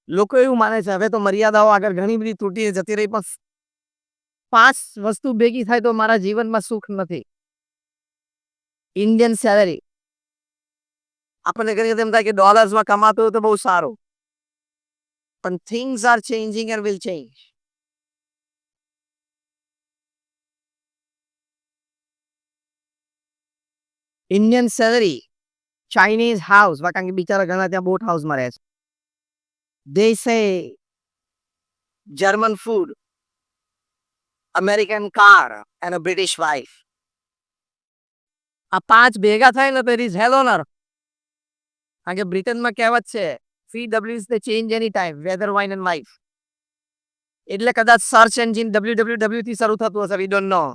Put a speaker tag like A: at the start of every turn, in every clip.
A: લોકો એવું માને છે હવે તો મર્યાદાઓ આગળ ઘણી બધી તૂટી જતી રહી, પણ 5 વસ્તુ ભેગી થાય તો મારા જીવનમાં સુખ નથી. Indian salary. આપણને ઘણી વખત એમ થાય કે ડોલર્સમાં કમાતો હોય તો બહુ સારું. પણ things are changing and will change. Indian salary, Chinese house, કારણ કે બિચારા ઘણા ત્યાં બોટ હાઉસમાં રહે છે. They say German food, American car and a British wife. આ 5 ભેગા થાય ને તો it is hell on earth. કારણ કે બ્રિટનમાં કહેવત છે CWs they change any time, weather, wine and life. એટલે કદાચ સર્ચ એન્જિન www થી શરૂ થતું હશે, we don't know.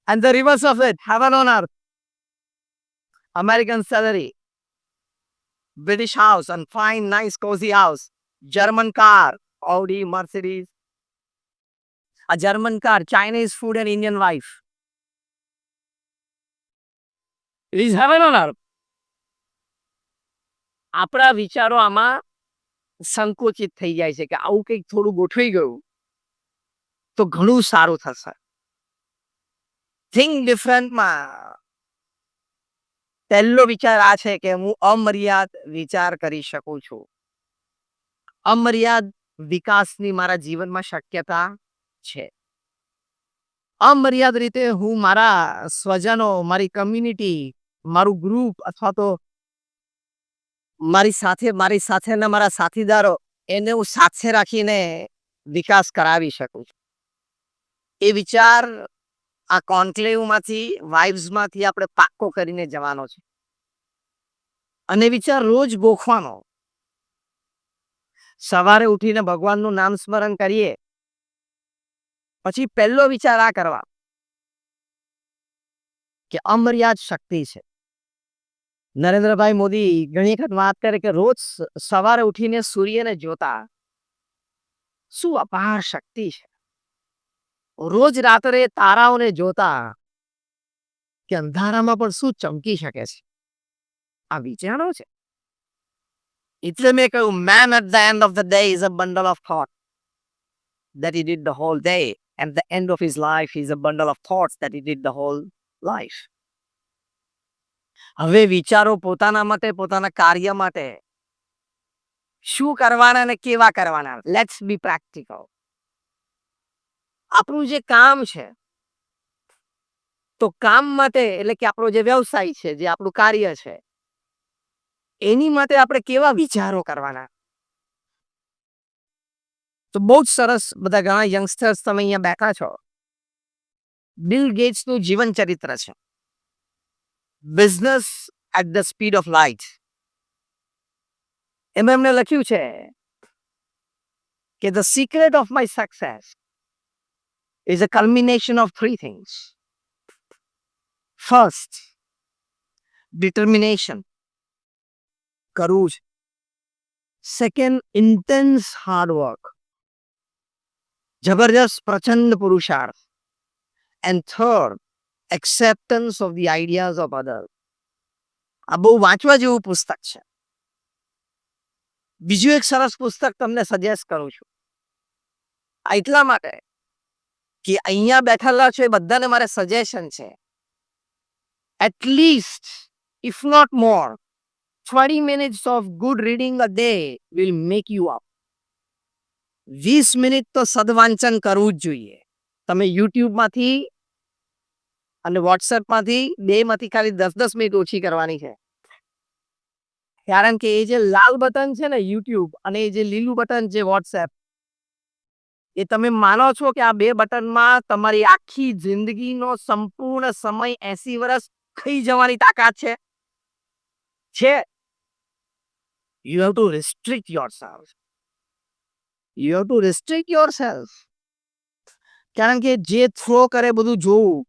A: And the reverse of it, heaven on earth. American salary, British house and fine, nice, cozy house. German car, Audi, Mercedes. A German car, Chinese food and Indian wife. It is heaven on earth. આપણા વિચારો આમાં સંકોચિત થઈ જાય છે કે આવું કંઈક થોડું ગોઠવાઈ ગયું તો ઘણું સારું થશે. થિંક ડિફરન્ટમાં પહેલો વિચાર આ છે કે હું અમર્યાદ વિચાર કરી શકું છું. અમર્યાદ વિકાસની મારા જીવનમાં શક્યતા છે. અમર્યાદ રીતે હું મારા સ્વજનો, મારી કમ્યુનિટી, મારું ગ્રુપ અથવા તો મારી સાથેના મારા સાથીદારો એને હું સાથે રાખીને વિકાસ કરાવી શકું છું. એ વિચાર આ કોન્ક્લેવમાંથી, વાઇબ્સમાંથી આપણે પાક્કો કરીને જવાનો છે. અને વિચાર રોજ ગોખવાનો. સવારે ઉઠીને ભગવાનનું નામ સ્મરણ કરીએ પછી પહેલો વિચાર આ કરવા કે અમર્યાદ શક્તિ છે. નરેન્દ્રભાઈ મોદી ઘણી વખત વાત કરે કે રોજ સવારે ઉઠીને સૂર્યને જોતા શું અપાર શક્તિ છે. રોજ રાત્રે તારાઓને જોતા કે અંધારામાં પણ શું ચમકી શકે છે. આ વિચારો છે. એટલે મેં કહ્યું man at the end of the day is a bundle of thought that he did the whole day, and the end of his life is a bundle of thoughts that he did the whole life. હવે વિચારો પોતાના માટે, પોતાના કાર્ય માટે શું કરવાના અને કેવા કરવાના. Let's be practical. આપણું જે કામ છે તો કામ માટે એટલે કે આપણો જે વ્યવસાય છે, જે આપણું કાર્ય છે એની માટે આપણે કેવા વિચારો કરવાના. તો બહુ જ સરસ બધા ઘણા યંગસ્ટર્સ તમે અહીંયા બેઠા છો. બિલ ગેટ્સનું જીવન ચરિત્ર છે. Business at the speed of light. એમાં એમણે લખ્યું છે કે the secret of my success is a culmination of 3 things. First, determination. કરવું છે. Second, intense hard work. જબરજસ્ત પ્રચંડ પુરુષાર્થ. And third, acceptance of the ideas of others. આ બહુ વાંચવા જેવું પુસ્તક છે. બીજું એક સરસ પુસ્તક તમને સજેસ્ટ કરું છું. આ એટલા માટે કે અહીંયા બેઠેલા છે એ બધાને મારે સજેશન છે. At least, if not more, 20 minutes of good reading a day will make you up. 20 minute તો સદવાંચન કરવું જ જોઈએ. તમે યુટ્યુબમાંથી અને વોટ્સએપમાંથી બેમાંથી ખાલી 10-10 મિનિટ ઓછી કરવાની છે. કારણ કે એ જે લાલ બટન છે ને યુટ્યુબ અને એ જે લીલું બટન છે વોટ્સએપ, એ તમે માનો છો કે આ બે બટનમાં તમારી આખી જિંદગીનો સંપૂર્ણ સમય 80 વર્ષ ખાઈ જવાની તાકાત છે? છે. You have to restrict yourself. You have to restrict yourself. કારણ કે જે થ્રો કરે બધું જોવું.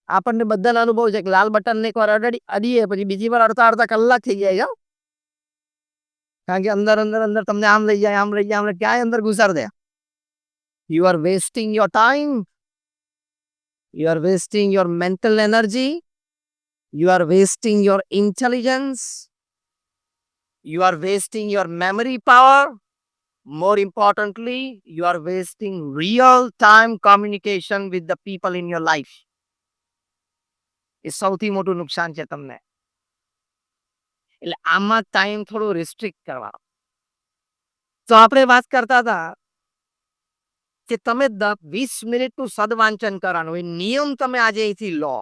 A: આપણને બધાનો અનુભવ છે કે લાલ બટન એકવાર અડીએ પછી બીજી વાર અડધા કલાક થઈ જાય. કારણ કે અંદર અંદર અંદર તમને આમ લઈ જાય, આમ લઈ જાય, આમ ક્યાંય અંદર ઘુસાડ દે. You are wasting your time. You are wasting your mental energy. You are wasting your intelligence. You are wasting your memory power. More importantly, you are wasting real time communication with the people in your life. એ સૌથી મોટું નુકસાન છે તમને. એટલે આમાં time થોડો restrict કરવાનો. તો આપણે વાત કરતા હતા કે તમે 20 મિનિટનું સદવાંચન કરવાનું એ નિયમ તમે આજે અહીંથી લો.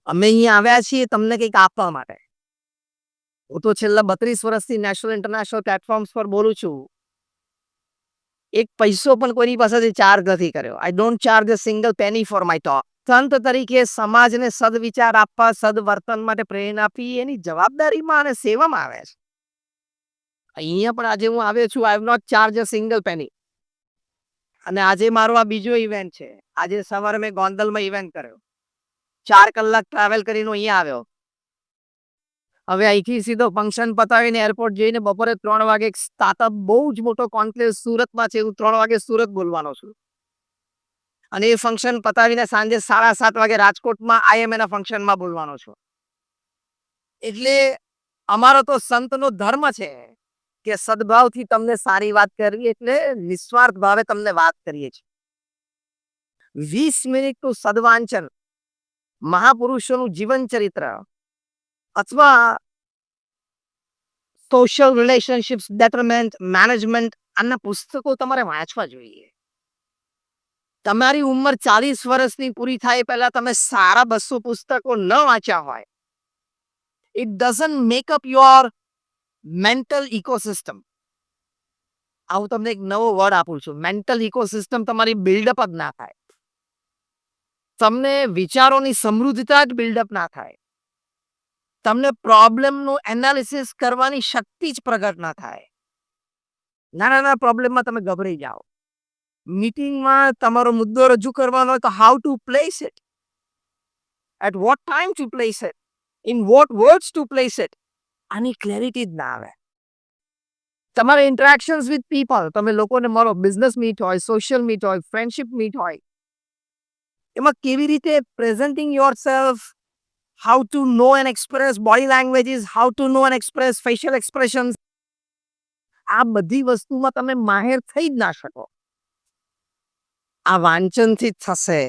A: અમે અહીંયા આવ્યા છીએ તમને કંઈક આપવા માટે. હું તો છેલ્લા 32 વર્ષથી નેશનલ ઇન્ટરનેશનલ પ્લેટફોર્મ્સ પર બોલું છું. એક પૈસો પણ કોઈની પાસેથી ચાર્જ નથી કર્યો. I don't charge a single penny for my talk. સંત તરીકે સમાજને સદવિચાર આપવા, સદવર્તન માટે પ્રેરણા આપી એની જવાબદારીમાં અને સેવામાં આવે છે. અહીંયા પણ આજે હું આવ્યો છું. I have not charge a single penny. અને આજે મારો આ બીજો ઇવેન્ટ છે. આજે સવારે મેં ગોંડલમાં ઇવેન્ટ કર્યો. 4 કલાક ટ્રાવેલ કરીને અહીંયા આવ્યો. હવે અહીંથી સીધો ફંક્શન પતાવીને એરપોર્ટ જઈને બપોરે 3 વાગે એક સ્ટાર્ટઅપ બહુ જ મોટો કોન્ક્લેવ સુરતમાં છે. હું 3 વાગે સુરત બોલવાનો છું. અને એ ફંક્શન પતાવીને સાંજે 7:30 વાગે રાજકોટમાં આઈએમએના ફંક્શનમાં બોલવાનો છું. એટલે અમારો તો સંતનો ધર્મ છે કે સદભાવથી તમને સારી વાત કરવી, એટલે નિસ્વાર્થ ભાવે તમને વાત કરીએ છીએ. 20 મિનિટનું સદવાંચન, મહાપુરુષોનું જીવન ચરિત્ર અથવા સોશિયલ રિલેશનશિપ્સ બેટરમેન્ટ મેનેજમેન્ટ આના પુસ્તકો તમારે વાંચવા જોઈએ. તમારી ઉંમર 40 વર્ષની પૂરી થાય પહેલા તમે સારા 200 પુસ્તકો ન વાંચ્યા હોય, it doesn't make up your mental ecosystem. હું તમને એક નવો વર્ડ આપું છું. મેન્ટલ ઇકોસિસ્ટમ તમારી બિલ્ડઅપ જ ના થાય. તમને વિચારોની સમૃદ્ધતા જ બિલ્ડઅપ ના થાય. તમને પ્રોબ્લેમનું એનાલિસિસ કરવાની શક્તિ જ પ્રગટ ના થાય. નાના પ્રોબ્લેમમાં તમે ગભરાઈ જાઓ. મીટિંગમાં તમારો મુદ્દો રજૂ કરવાનો હોય તો how to place it, at what time to place it, in what words to place it, આની ક્લેરિટી જ ના આવે. તમારે ઇન્ટરેક્શન્સ વિથ પીપલ, તમે લોકોને મળો, બિઝનેસ મીટ હોય, સોશિયલ મીટ હોય, ફ્રેન્ડશિપ મીટ હોય, એમાં કેવી રીતે presenting your self, how to know and express body languages, how to know and express facial expressions, આ બધી વસ્તુમાં તમે માહેર થઈ જ ના શકો. આ વાંચનથી જ થશે,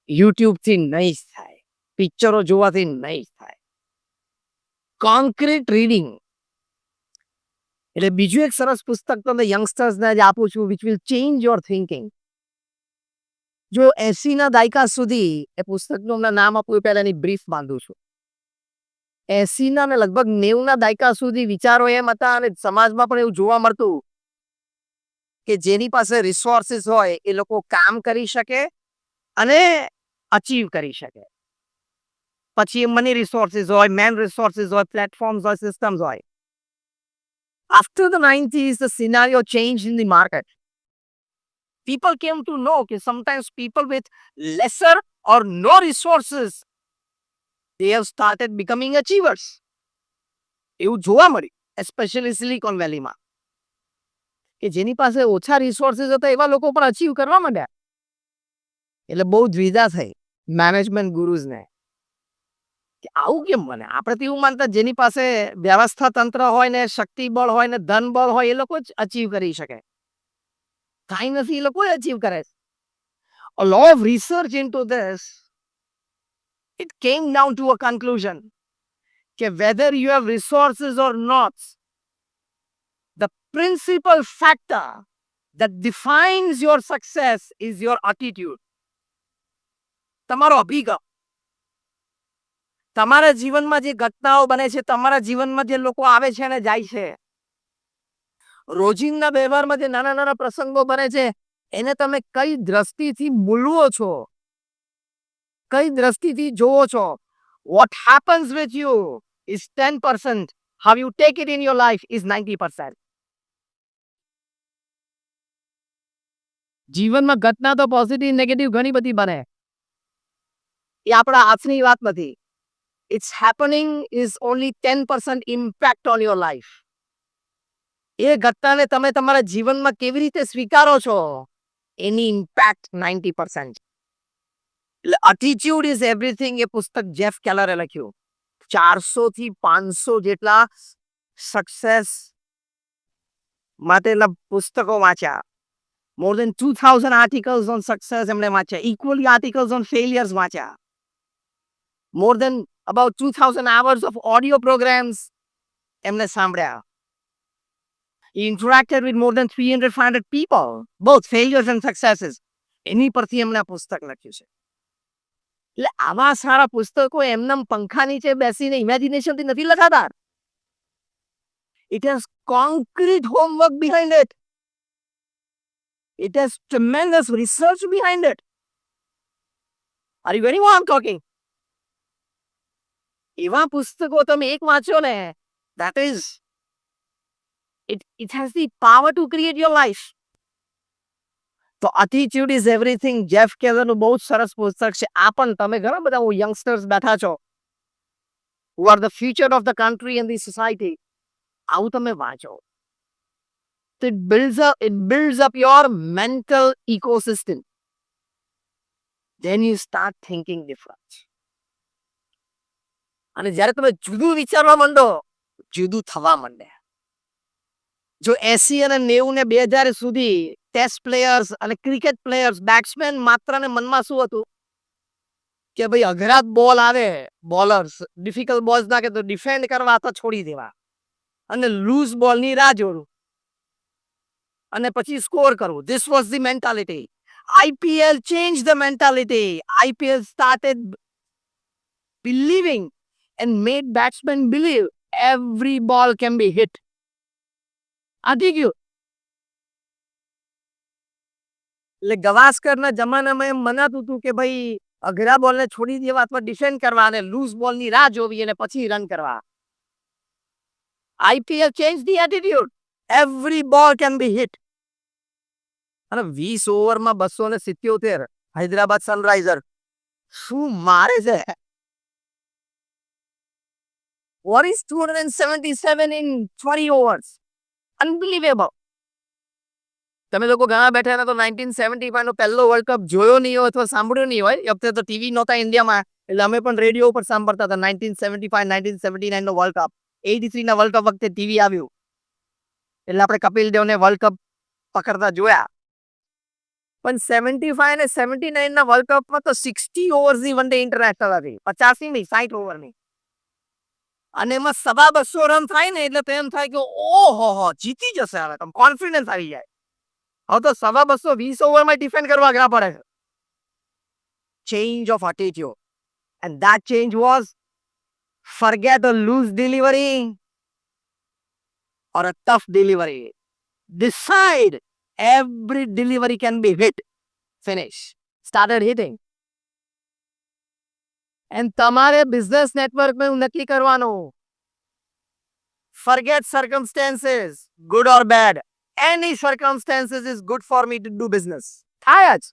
A: યુટ્યુબથી નહીં જ થાય, પિક્ચરો જોવાથી નહીં જ થાય. Concrete reading. એટલે બીજું એક સરસ પુસ્તક તમને યંગસ્ટર્સને જ આપું છું, which will change your thinking. જો 80ના દાયકા સુધી, એ પુસ્તકનું હમણાં નામ આપવું પહેલા એની બ્રીફ બાંધું છું. 80ના ને લગભગ 90ના દાયકા સુધી વિચારો એમ હતા અને સમાજમાં પણ એવું જોવા મળતું કે જેની પાસે રિસોર્સિસ હોય એ લોકો કામ કરી શકે અને અચીવ કરી શકે. પછી એ મની રિસોર્સિસ હોય, મેન રિસોર્સિસ હોય, પ્લેટફોર્મ્સ હોય, સિસ્ટમ્સ હોય. After the 90s, the scenario changed in the market. People came to know that sometimes people with lesser or no resources, they have started becoming achievers. એવું જોવા મળ્યું, especially silicon વેલીમાં, કે જેની પાસે ઓછા રિસોર્સિસ હતા એવા લોકો પણ અચીવ કરવા માંડ્યા. એટલે બહુ દ્વિધા થઈ મેનેજમેન્ટ ગુરુઝને કે આવું કેમ બને. આપણે તો એવું માનતા જેની પાસે વ્યવસ્થા તંત્ર હોય ને શક્તિ બળ હોય ને ધન બળ હોય એ લોકો જ અચીવ કરી શકે. કાંઈ નથી, એ લોકો અચીવ કરે. A lot of research into this, it came down to a conclusion that whether you have resources or not, the principal factor that defines your success is your attitude. તમારો અભિગમ. તમારા જીવનમાં જે ઘટનાઓ બને છે, તમારા જીવનમાં જે લોકો આવે છે અને જાય છે, રોજિંદા વ્યવહારમાં જે નાના નાના પ્રસંગો બને છે, એને તમે કઈ દ્રષ્ટિથી મૂલવો છો, કઈ દ્રષ્ટિથી જોવો છો. What happens with you is 10%. How you take it in your life is 90%. જીવનમાં ઘટના તો પોઝિટિવ નેગેટિવ ઘણી બધી બને, એ આપણા હાથની વાત નથી. It's happening is only 10% impact on your life. એ ઘટનાને તમે તમારા જીવનમાં કેવી રીતે સ્વીકારો છો એની ઇમ્પેક્ટ 90%. એટલે attitude is everything એ પુસ્તક જેફ કેલરે લખ્યું. 400 થી 500 જેટલા સક્સેસ માટેના પુસ્તકો વાંચ્યા. More than 2000 articles on success એમણે વાંચ્યા. ઇક્વલી આર્ટિકલ્સ ઓન ફેલિયર્સ વાંચ્યા. More than about 2000 hours of audio programs એમને સાંભળ્યા. He interacted with more than 300, 500 people, both failures and successes. એની પરથી એમણે આ પુસ્તક લખ્યું છે. એટલે આવા સારા પુસ્તકો એમનેમ પંખા નીચે બેસીને ઇમેજિનેશનથી નથી લખાતા. It has concrete homework behind it. It has tremendous research behind it. Are you getting what I'm talking? એવા પુસ્તકો તમે એક વાંચો ને, that is, it has the power to create your life. તો attitude is everything. જેફ કેલરનું બહુ જ સરસ પુસ્તક છે. આ પણ તમે ઘણા બધા યંગસ્ટર્સ બેઠા છો, who are the future of the country and the society. આવું તમે વાંચો. So it builds up your mental ecosystem. Then you start thinking different. અને જ્યારે તમે જુદું વિચારવા માંડો, જુદું થવા માંડે. જો 80 અને 90 ને 2000 સુધી ટેસ્ટ પ્લેયર્સ અને ક્રિકેટ પ્લેયર્સ, બેટ્સમેન માત્ર ને મનમાં શું હતું કે ભાઈ અઘરા બોલ આવે, બોલર્સ ડિફિકલ્ટ બોલ્સ નાખે તો ડિફેન્ડ કરવા તો છોડી દેવા અને લૂઝ બોલની રાહ જોવું અને પછી સ્કોર કરવું. This was the mentality. IPL changed the mentality. IPL started believing and made batsmen believe every ball can be hit. આથી ગયું. એટલે ગવાસ્કરના જમાનામાં એમ મનાતું હતું કે ભાઈ અઘરા બોલને છોડી દેવા અથવા ડિફેન્ડ કરવા અને લૂઝ બોલની રાહ જોવી અને પછી રન કરવા. IPL changed the attitude. Every ball can be hit. અને 20 ઓવરમાં 277 હૈદરાબાદ સનરાઈઝર શું મારે છે. What is 277 in 20 overs? Unbelievable. તમે લોકો ઘણા બેઠા તો 1975 નો પહેલો વર્લ્ડ કપ જોયો નહીં હોય અથવા સાંભળ્યો નહીં હોય. એ વખતે તો ટીવી નહોતા ઇન્ડિયામાં, એટલે અમે પણ રેડિયો ઉપર સાંભળતા હતા. 1975, 1979 નો વર્લ્ડ કપ. 83 ના વર્લ્ડ કપ વખતે ટીવી આવ્યું એટલે આપણે કપિલ દેવને વર્લ્ડ કપ પકડતા જોયા. પણ 75 અને 79 ના વર્લ્ડ કપમાં તો 60 ઓવર્સની વન ડે ઇન્ટરનેશનલ હતી. 50 નહીં, 60 ઓવરની. અને એમાં 250 રન થાય ને એટલે તો એમ થાય કે ઓહો જીતી જશે, હવે તમે કોન્ફિડન્સ આવી જાય. હવે તો 220 ઓવરમાં ડિફેન્ડ કરવા અઘરા પડે છે. Change of attitude. And that change was forget a loose delivery or a tough delivery. Decide every delivery can be hit. Finish. Started hitting. And તમારે બિઝનેસ નેટવર્કમાં નક્કી કરવાનું. Forget circumstances, good or bad. Any circumstances is good for me to do business. થાય જ.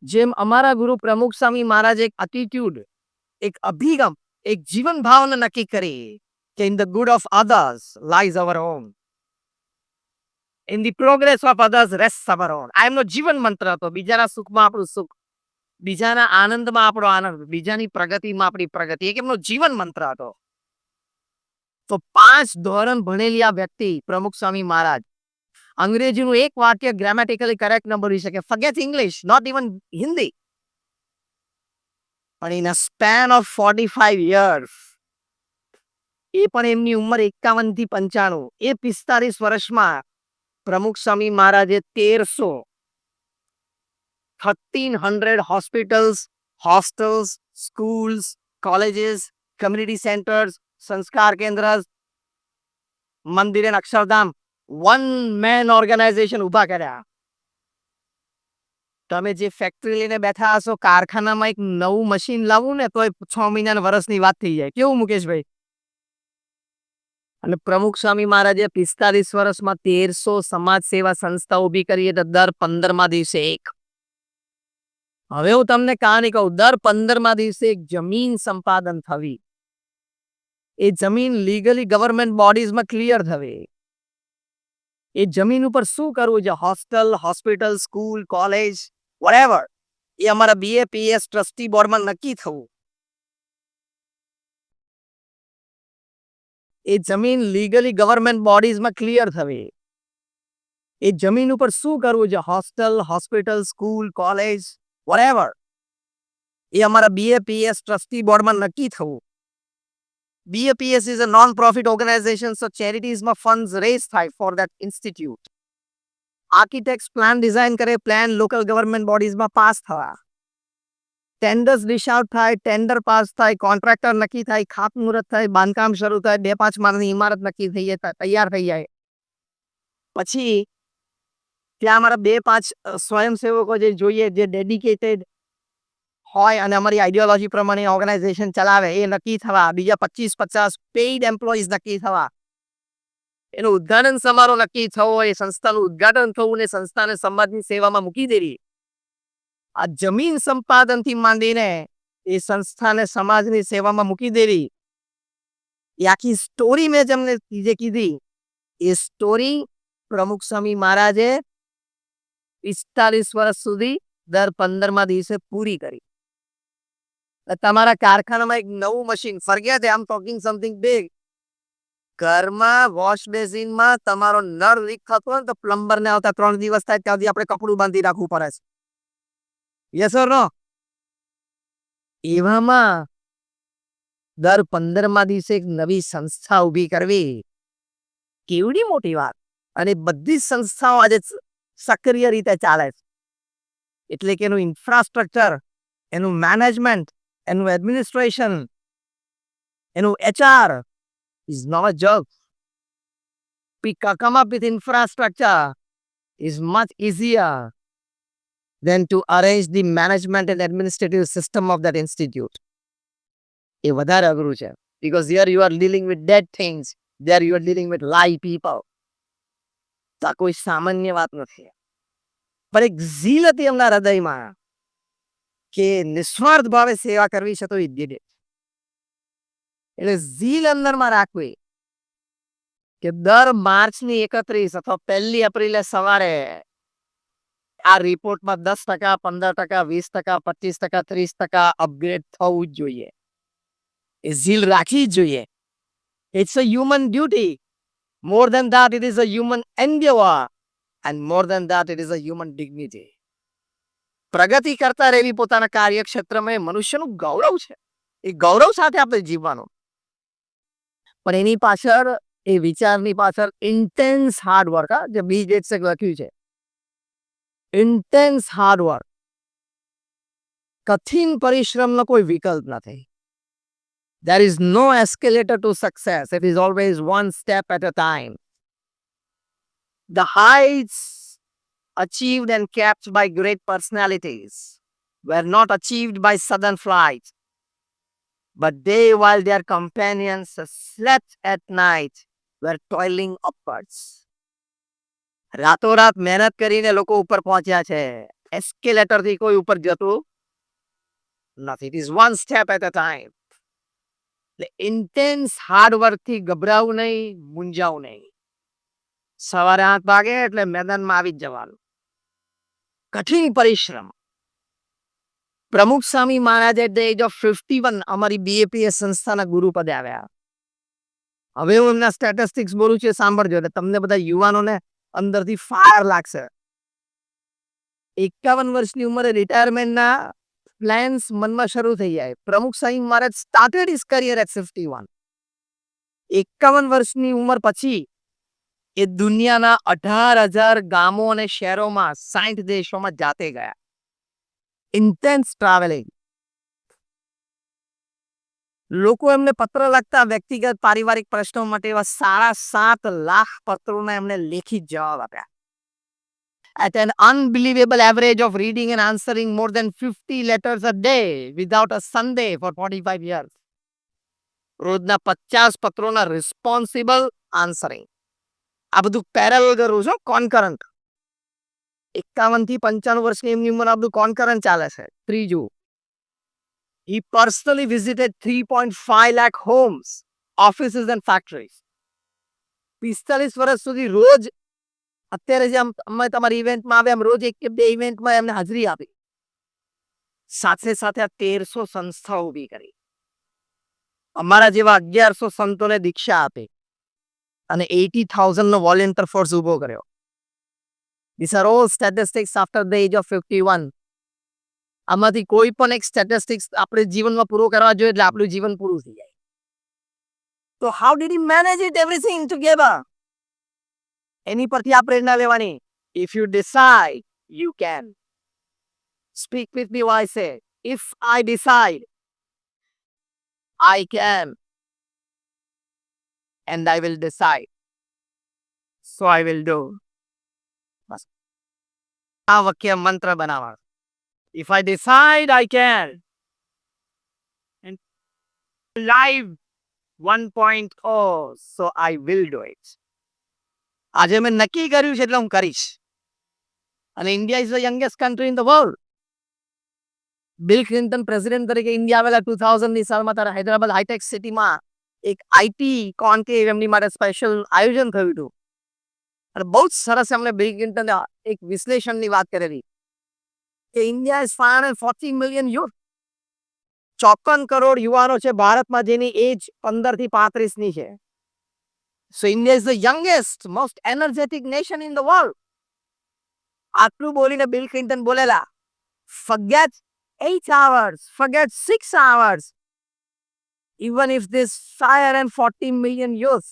A: જેમ અમારા ગુરુ પ્રમુખ સ્વામી મહારાજ એક એટીટ્યુડ, એક અભિગમ, એક જીવન ભાવના નક્કી કરી કે in the good of others lies our own. In the progress of others rests our own. આ એમનો જીવન મંત્ર હતો. બીજાના સુખમાં આપણું સુખ, બીજાના આનંદમાં આપણો આનંદ, બીજાની પ્રગતિમાં આપણી પ્રગતિ, એક એમનો જીવન મંત્ર હતો. તો 5 ધોરણ ભણેલી આ વ્યક્તિ પ્રમુખ સ્વામી મહારાજ અંગ્રેજીનું એક વાક્ય ગ્રામેટિકલી કરેક્ટ ન બોલી શકે. Forget English, not even Hindi. પણ in a span of 45 years, એ પણ એમની ઉંમર 51 થી 95, એ 45 વર્ષમાં પ્રમુખ સ્વામી મહારાજે 1300 hospitals, hostels, schools, colleges, community centers, સંસ્કાર કેન્દ્ર, મંદિર અને અક્ષરધામ, વન મેન ઓર્ગેનાઇઝેશન ઉભા કર્યા. તમે જે ફેક્ટરી લઈને બેઠા હશો, કારખાનામાં એક નવું મશીન લાવવું ને તો 6 મહિના વર્ષની વાત થઈ જાય. કેવું મુકેશભાઈ? અને પ્રમુખ સ્વામી મહારાજે 45 વર્ષમાં 1300 સમાજ સેવા સંસ્થા ઊભી કરી, એટલે દર 15મા દિવસે એક. હવે હું તમને કહાની કહું. દર 15મા દિવસે એક જમીન સંપાદન થવી, એ જમીન લીગલી ગવર્મેન્ટ બોડીઝમાં ક્લિયર થવી. એ જમીન ઉપર શું કરવું છે, hostel, hospital, school, college, whatever, એ અમારા BAPS ટ્રસ્ટી બોર્ડમાં નક્કી થવું. એ જમીન લીગલી ગવર્મેન્ટ બોડીઝમાં ક્લિયર થવી. એ જમીન ઉપર શું કરવું છે, hostel, hospital, school, college, whatever, એ અમારા BAPS ટ્રસ્ટી બોર્ડમાં નક્કી થવું. BAPS is a non profit organization, so ચેરિટીઝમાં ફંડ્સ રેઝ થાય for that institute. Architects plan design કરે, પ્લાન લોકલ ગવર્મેન્ટ બોડીઝમાં પાસ થવા, ટેન્ડર્સ ડિશ આઉટ થાય, ટેન્ડર પાસ થાય, કોન્ટ્રાક્ટર નક્કી થાય, ખાતમુહૂર્ત થાય, બાંધકામ શરૂ થાય, 2-5 માળની ઇમારત નક્કી થઈ જાય, તૈયાર થઈ જાય. પછી ત્યાં અમારા 2-5 સ્વયંસેવકો જે જોઈએ, જે ડેડિકેટેડ હોય અને અમારી આઈડિયોલોજી પ્રમાણે ઓર્ગેનાઇઝેશન ચલાવે, એ નક્કી થવા. બીજા 25-50 પેઇડ એમ્પ્લોઈઝ નક્કી થવા. એનું ઉદ્ઘાટન સમારોહ નક્કી થવો, એ સંસ્થાનું ઉદ્ઘાટન થવું ને સંસ્થાને સમાજની સેવામાં મૂકી દેવી. આ જમીન સંપાદનથી માંડીને એ સંસ્થાને સમાજની સેવામાં મૂકી દેવી, એ આખી સ્ટોરી મેં તમને જે કીધી, એ સ્ટોરી પ્રમુખ સ્વામી મહારાજે 45 વર્ષ સુધી દર 15મા દિવસે પૂરી કરી. તમારા કારખાનામાં એક નવું machine, forget I am talking something big, ઘરમાં વોશ બેસિનમાં તમારો નળ લીક થતો હોય ને તો પ્લમ્બરને આવતા 3 દિવસ થાય ત્યાં સુધી આપણે કપડું બાંધી રાખવું પડે છે. યસ ઓર નો? એવામાં દર 15મા દિવસે એક નવી સંસ્થા ઊભી કરવી, કેવડી મોટી વાત. અને બધી જ સંસ્થાઓ આજે સક્રિય રીતે ચાલે છે. એટલે કે એનું ઇન્ફ્રાસ્ટ્રક્ચર, એનું મેનેજમેન્ટ, એનું એડમિનિસ્ટ્રેશન, એનું HR is not a joke. Come up with infrastructure is much easier than to arrange the management and administrative system of that institute. એ વધારે અઘરું છે. Because here you are dealing with dead things. There you are dealing with live people. તો આ કોઈ સામાન્ય વાત નથી. પણ એક ઝીલ હતી એમના હૃદયમાં કે નિસ્વાર્થ ભાવે સેવા કરવી છે, તો એ did it. એટલે ઝીલ અંદરમાં રાખવી કે દર માર્ચની 31 અથવા 1 એપ્રિલે સવારે આ રિપોર્ટમાં 10%, 15%, 20%, 25%, 30% અપગ્રેડ થવું જ જોઈએ. એ ઝીલ રાખવી જ જોઈએ. It's a human duty. More than that it is a human endeavour, and more than that it is a human dignity. પ્રગતિ કરતા રહેવી પોતાના કાર્યક્ષેત્રમાં, એ મનુષ્યનું ગૌરવ છે. એ ગૌરવ સાથે આપણે જીવવાનું. પણ એની પાછળ, એ વિચારની પાછળ ઇન્ટેન્સ હાર્ડ વર્ક, જે બિલ ગેટ્સે લખ્યું છે, ઇન્ટેન્સ હાર્ડ વર્ક, કઠિન પરિશ્રમનો કોઈ વિકલ્પ નથી. There is no escalator to success. It is always one step at a time. The heights achieved and kept by great personalities were not achieved by sudden flight, but they, while their companions slept at night, were toiling upwards. રાતોરાત મહેનત કરીને લોકો ઉપર પહોંચ્યા છે. એસ્કેલેટરથી કોઈ ઉપર જતું નથી. It is one step at a time. Intense hard વર્કથી ગભરાવું નહીં, મૂંઝાવું નહીં. સવારે 8 વાગે એટલે મેદાનમાં આવી જ જવાનું. કઠિન પરિશ્રમ. પ્રમુખ Swami Maharaj at the age of 51 અમારી BAPS સંસ્થાના ગુરુપદે આવ્યા. હવે હું એમના સ્ટેટિસ્ટિક્સ બોલું છું, સાંભળજો, એટલે તમને બધા યુવાનોને અંદરથી ફાયર લાગશે. 51 વર્ષની ઉંમરે રિટાયરમેન્ટના પ્લાન્સ મનમાં શરૂ થઈ જાય. પ્રમુખ Swami Maharaj started his career at 51. 51 વર્ષની ઉંમર પછી એ દુનિયાના 18,000 ગામો અને શહેરોમાં 60 દેશોમાં જાતે ગયા. Intense travelling. લોકો એમને પત્ર લખતા, વ્યક્તિગત પારિવારિક પ્રશ્નો માટે એવા 7.5 લાખ પત્રોના એમને લેખિત જવાબ આપ્યા. At an unbelievable average of reading and answering more than 50 letters a day without a Sunday for 45 years. રોજના 50 પત્રોના રિસ્પોન્સિબલ આન્સરિંગ. આ બધું પેરેલલ કરવું છે, કોન્કરન્ટ. 51 થી 95 વર્ષની એમની ઉંમર આ બધું કોન્કરન્ટ ચાલે છે. ત્રીજું, he personally visited 3.5 lakh homes, offices and factories. 45 વર્ષ સુધી રોજ, અત્યારે જે અમે તમારી ઇવેન્ટમાં આવે એમ રોજ 1 કે 2 ઇવેન્ટમાં એમને હાજરી આપી. સાથે સાથે આ 1300 સંસ્થાઓ ઊભી કરી. અમારા જેવા 1100 સંતોને દીક્ષા આપી. અને 80,000 નો વોલેન્ટિયર ફોર્સ ઊભો કર્યો. These are all statistics after the age of 51. આમાંથી કોઈ પણ એક સ્ટેટિસ્ટિક્સ આપણે જીવનમાં પૂરો કરવા જોઈએ એટલે આપણું જીવન પૂરું થઈ જાય. તો how did he manage it everything together? એની પરથી આ પ્રેરણા લેવાની. If you decide, you can. Speak with me while I say, if I decide, I can. And I will decide. So I will do. બસ. આ વાક્ય મંત્ર બનાવવાનો. If I decide, I can. And live 1.0, so I will do it. આજે મેં નક્કી કર્યું છે એટલે હું કરીશ. અને India is the youngest country in the world. Bill Clinton president તરીકે ઇન્ડિયા આવેલા 2000ની સાલમાં તારા હૈદરાબાદ હાઈટેક સિટીમાં એક આઈટી કોન્ક્લેવ એમની માટે સ્પેશિયલ આયોજન થયું હતું. અને બહુ જ સરસ એમણે બિલ ક્લિન્ટને એક વિશ્લેષણની વાત કરેલી કે India is 540 million youth. 54 crore યુવાનો છે ભારતમાં જેની એજ 15 થી 35ની છે. So India is the youngest, most energetic nation in the world. આટલું બોલીને bill Clinton બોલેલા, forget 8 hours, forget 6 hours. Even if this 540 million youth,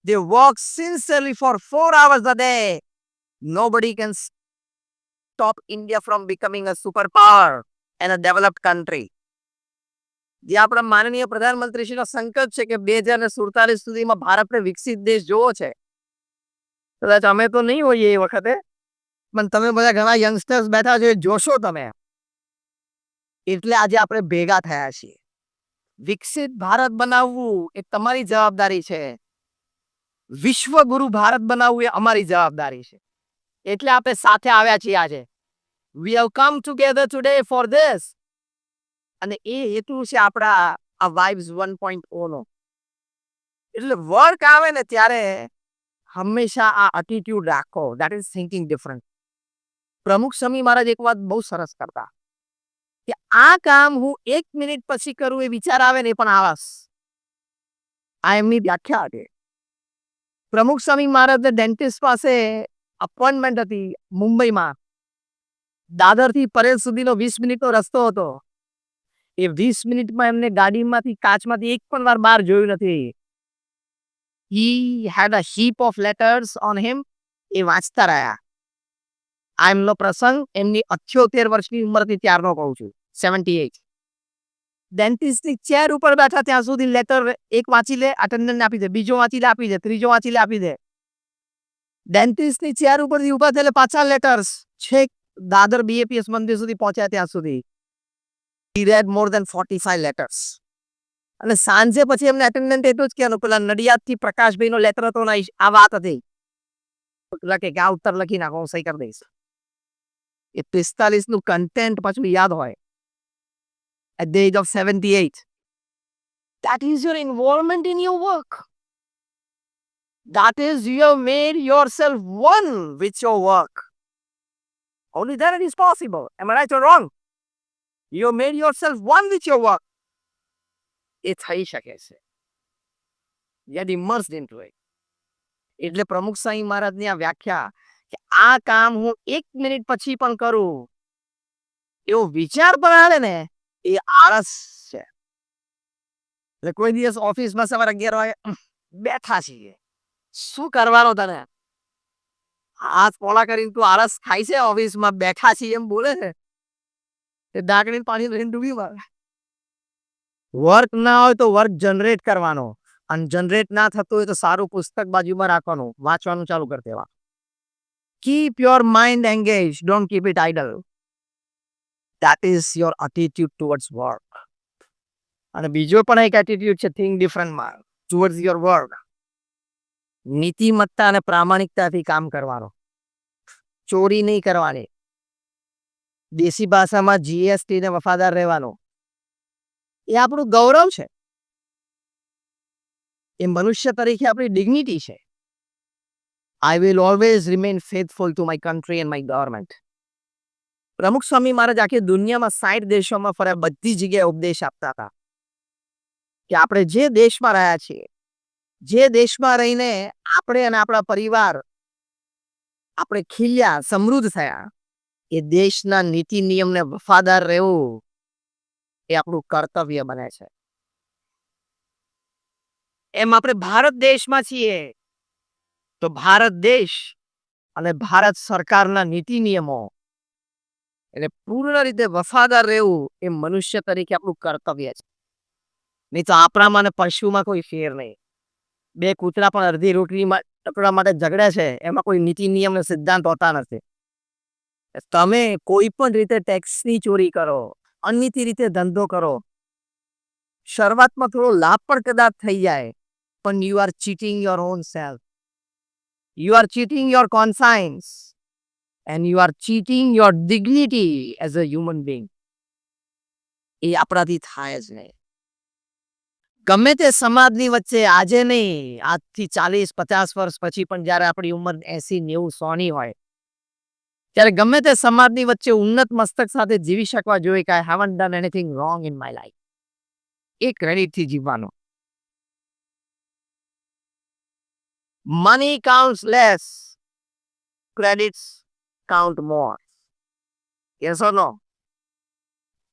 A: they work sincerely for 4 hours a day, nobody can stop India from becoming a superpower and a developed country. જે આપણા માનનીય પ્રધાનમંત્રીશ્રીનો સંકલ્પ છે કે 2047 સુધીમાં ભારતને વિકસિત દેશ જોવો છે. કદાચ અમે તો નહીં હોઈએ એ વખતે, પણ તમે બધા ઘણા યંગસ્ટર્સ બેઠા છો એ જોશો તમે. એટલે આજે આપણે ભેગા થયા છીએ. વિકસિત ભારત બનાવવું એ તમારી જવાબદારી છે. વિશ્વગુરુ ભારત બનાવવું એ અમારી જવાબદારી છે. એટલે આપણે સાથે આવ્યા છીએ આજે. We have come together today for this. અને એ હેતુ છે આપણા આ વાઇબ્સ 1.0 નો. એટલે વર્ક આવે ને ત્યારે હંમેશા આ એટીટ્યુડ રાખો. That is thinking different. પ્રમુખ સ્વામી મહારાજ એક વાત બહુ સરસ કરતા કે આ કામ હું 1 મિનિટ પછી કરું એ વિચાર આવે ને પણ આળસ. આ એમની વ્યાખ્યા હતી. પ્રમુખ સ્વામી મહારાજને ડેન્ટિસ્ટ પાસે અપોઇન્ટમેન્ટ હતી મુંબઈમાં. દાદરથી પરેલ સુધીનો 20 મિનિટનો રસ્તો હતો. એ 20 મિનિટમાં એમને ગાડીમાંથી કાચમાંથી એક પણ વાર બહાર જોયું નથી. He had a heap of letters on him. એ વાંચતા રહ્યા. આ એમનો પ્રસંગ એમની 78 વર્ષની ઉંમરથી ત્યારનો કહું છું. 78. ડેન્ટિસ્ટની ચેર ઉપર બેઠા ત્યાં સુધી લેટર એક વાંચી લે, અટેન્ડન્ટને આપી દે, બીજો વાંચી લે આપી દે, ત્રીજો વાંચી લે આપી દે. ડેન્ટિસ્ટની ચેર ઉપરથી ઊભા થયેલા પાછા લેટર્સ છેક દાદર બીએપીએસ મંદિર સુધી પહોંચ્યા ત્યાં સુધી. He read more than 45 letters. અને સાંજે પછી એમને અટેન્ડન્ટ એટલું જ કહેવાનું, પેલા નડિયાદથી પ્રકાશભાઈનો લેટર હતો ને આ વાત હતી. લખે કે આ ઉત્તર લખી નાખો, હું સહી કરી દઈશ. એ 45નું કન્ટેન્ટ પાછું યાદ હોય. At the age of 78. That is your involvement in your work. That is, you have made yourself one with your work. Only then it is possible. Am I right or wrong? You have made yourself one with your work. એ થઈ શકે છે. Get immersed into it. એટલે પ્રમુખ સ્વામી મહારાજની આ વ્યાખ્યા કે આ કામ હું 1 મિનિટ પછી પણ કરું એવો વિચાર પણ આવે ને એ આળસ છે. એટલે કોઈ દિવસ ઓફિસમાં સવારે 11 વાગે બેઠા છીએ, શું કરવાનો તને? હાથ પોળા કરીને તું આળસ ખાય છે, ઓફિસમાં બેઠા છીએ એમ બોલે છે. એ ડાકડીને પાણી લઈને ડૂબી મારે. વર્ક ના હોય તો વર્ક જનરેટ કરવાનો, અને જનરેટ ના થતું હોય તો સારું પુસ્તક બાજુમાં રાખવાનું, વાંચવાનું ચાલુ કરી દેવાનું. Keep your mind engaged, don't keep it idle. That is your attitude towards work. અને બીજો પણ એક એટીટ્યુડ છે થિંક ડિફરન્ટમાં ટુવર્ડ્સ યોર વર્ક. નીતિમત્તા અને પ્રામાણિકતાથી કામ કરવાનો, ચોરી નહીં કરવાની. દેશી ભાષામાં જીએસટી ને વફાદાર રહેવાનો. એ આપણું ગૌરવ છે. એ મનુષ્ય તરીકે આપણી ડિગ્નિટી છે. I will always remain faithful to my country and my government. પ્રમુખ સ્વામી મહારાજ આખી દુનિયામાં 60 દેશોમાં ફર્યા, બધી જગ્યાએ ઉપદેશ આપતા હતા કે આપણે જે દેશમાં રહ્યા છીએ જે દેશમાં રહીને આપણે અને આપણા પરિવાર આપણે ખીલ્યા સમૃદ્ધ થયા, એ દેશના નીતિ નિયમને વફાદાર રહેવું એ આપણું કર્તવ્ય બને છે. એમ આપણે ભારત દેશમાં છીએ તો ભારત દેશ અને ભારત સરકારના નીતિ નિયમો એટલે પૂર્ણ રીતે વફાદાર રહેવું એ મનુષ્ય તરીકે આપણું કર્તવ્ય છે. નહીં તો આપણામાં અને પશુમાં કોઈ ફેર નહીં. બે કૂતરા પણ અડધી રોટલી ટકરા માટે ઝઘડે છે, એમાં કોઈ નીતિ નિયમ ને સિદ્ધાંત હોતા નથી. તમે કોઈ પણ રીતે ટેક્સની ચોરી કરો, અનીતિ રીતે ધંધો કરો, શરૂઆતમાં થોડો લાભ પણ કદાચ થઈ જાય, પણ you are cheating your own self, you are cheating your conscience and you are cheating your dignity as a human being. એ આપણાથી થાય જ નહીં. ગમે તે સમાજની વચ્ચે આજે નહીં, આજથી 40-50 વર્ષ પછી પણ જ્યારે આપણી ઉંમર 80-90-100ની હોય, ત્યારે ગમે તે સમાજની વચ્ચે ઉન્નત મસ્તક સાથે જીવી શકવા જોઈએ કે I haven't done anything wrong in my life. એ ક્રેડિટથી જીવવાનો. Money counts less, credits count more. Yes or no?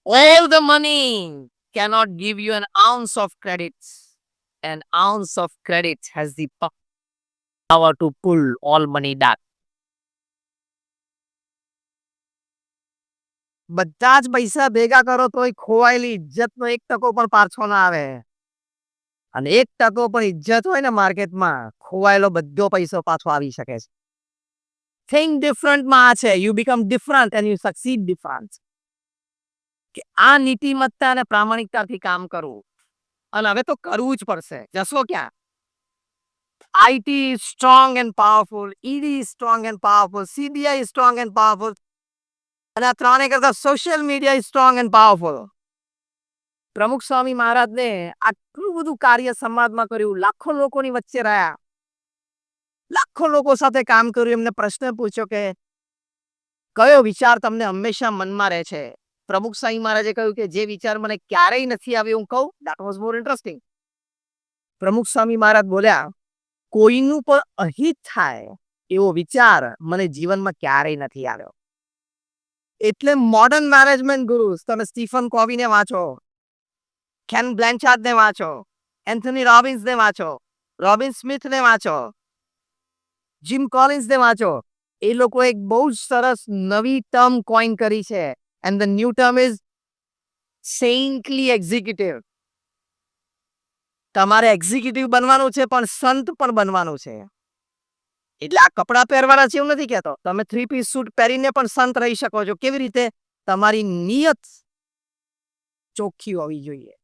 A: All the money cannot give you an ounce of credits. An ounce of credit has the power to pull all money back. બધા જ પૈસા ભેગા કરો તોય ખોવાયેલી ઇજ્જતનો 1% પણ પાછો ના આવે. અને 1% પણ ઇજ્જત હોય ને માર્કેટમાં, ખોવાયેલો બધો પૈસો પાછો આવી શકે છે. થિંક ડિફરન્ટમાં આ છે, you become different and you succeed different. કે આ નીતિમત્તા અને પ્રામાણિકતાથી કામ કરવું. અને હવે તો કરવું જ પડશે. જશો ક્યાં? IT is strong and powerful, ED is strong and powerful, CBI is strong and powerful. અને આ ત્રણે કરતા social media is strong and powerful. પ્રમુખ સ્વામી મહારાજને આટલું બધું કાર્ય સમાજમાં કર્યું, લાખો લોકોની વચ્ચે રહ્યા, લાખો લોકો સાથે કામ કર્યું. એમને પ્રશ્ન પૂછ્યો કે કયો વિચાર તમને હંમેશા મનમાં રહે છે? પ્રમુખ સ્વામી મહારાજે કહ્યું કે જે વિચાર મને ક્યારેય નથી આવ્યો હું કહું, that was more interesting. પ્રમુખ સ્વામી મહારાજ બોલ્યા, કોઈનું પણ અહિત થાય એવો વિચાર મને જીવનમાં ક્યારેય નથી આવ્યો. એટલે મોડર્ન મેનેજમેન્ટ ગુરુસ તમે સ્ટીફન કોવીને વાંચો, કેન બ્લેન્ચાર્ડને વાંચો, એન્થની રોબિન્સને વાંચો, રોબિન સ્મિથને વાંચો, જીમ કોલિન્સને વાંચો. એ લોકો એક બહુ જ સરસ નવી ટર્મ કોઈન કરી છે, and the new term is saintly executive. તમારે એક્ઝિક્યુટિવ બનવાનું છે પણ સંત પણ બનવાનું છે. એટલે આ કપડાં પહેરવાના છે એવું નથી કહેતો, તમે 3-piece સૂટ પહેરીને પણ સંત રહી શકો છો. કેવી રીતે? તમારી નિયત ચોખ્ખી હોવી જોઈએ.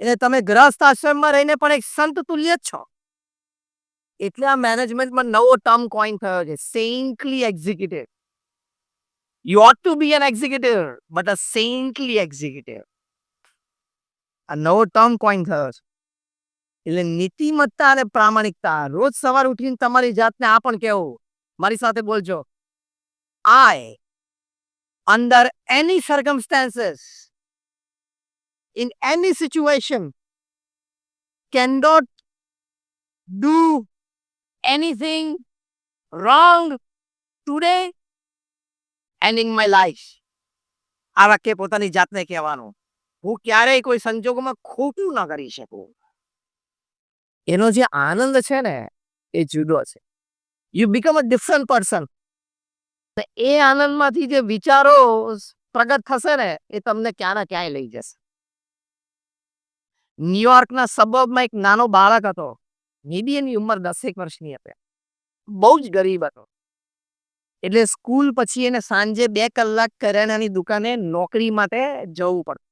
A: એટલે તમે ગ્રસ્ત આશ્રમમાં રહીને પણ એક સંત તુલ્ય જ છો. એટલે આ મેનેજમેન્ટમાં નવો ટર્મ કોઈન થયો છે, saintly executive. You ought to be an executive but a saintly executive. આ નવો ટર્મ કોઈન થયો છે. એટલે નીતિમત્તા અને પ્રામાણિકતા. રોજ સવાર ઉઠીને તમારી જાતને આ પણ કહેવું, મારી સાથે બોલજો, I under any circumstances in any situation cannot do anything wrong today and in my life. આ વાક્ય પોતાની જાતને કહેવાનું, હું ક્યારેય કોઈ સંજોગોમાં ખોટું ન કરી શકું. એનો જે આનંદ છે ને એ જુદો છે. You become a different person. એ આનંદમાંથી જે વિચારો પ્રગટ થશે ને એ તમને ક્યાં ના ક્યાંય લઈ જશે. ન્યુયોર્કના સબર્બમાં એક નાનો બાળક હતો, મે બી એની ઉંમર 10 વર્ષની હતી, બહુ જ ગરીબ હતો. એટલે સ્કૂલ પછી એને સાંજે 2 કલાક કરિયાણાની દુકાને નોકરી માટે જવું પડતું.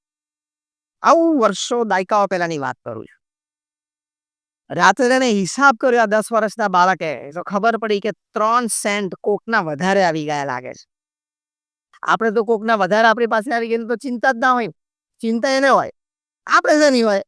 A: આવું વર્ષો દાયકાઓ પહેલાની વાત કરું છું. રાત્રે એને હિસાબ કર્યો આ 10 વર્ષના બાળકે, તો ખબર પડી કે 3 સેન્ટ કોકના વધારે આવી ગયા લાગે છે. આપણે તો કોકના વધારે આપણી પાસે આવી ગયા તો ચિંતા જ ના હોય, ચિંતા એને હોય, આપણે શેની હોય?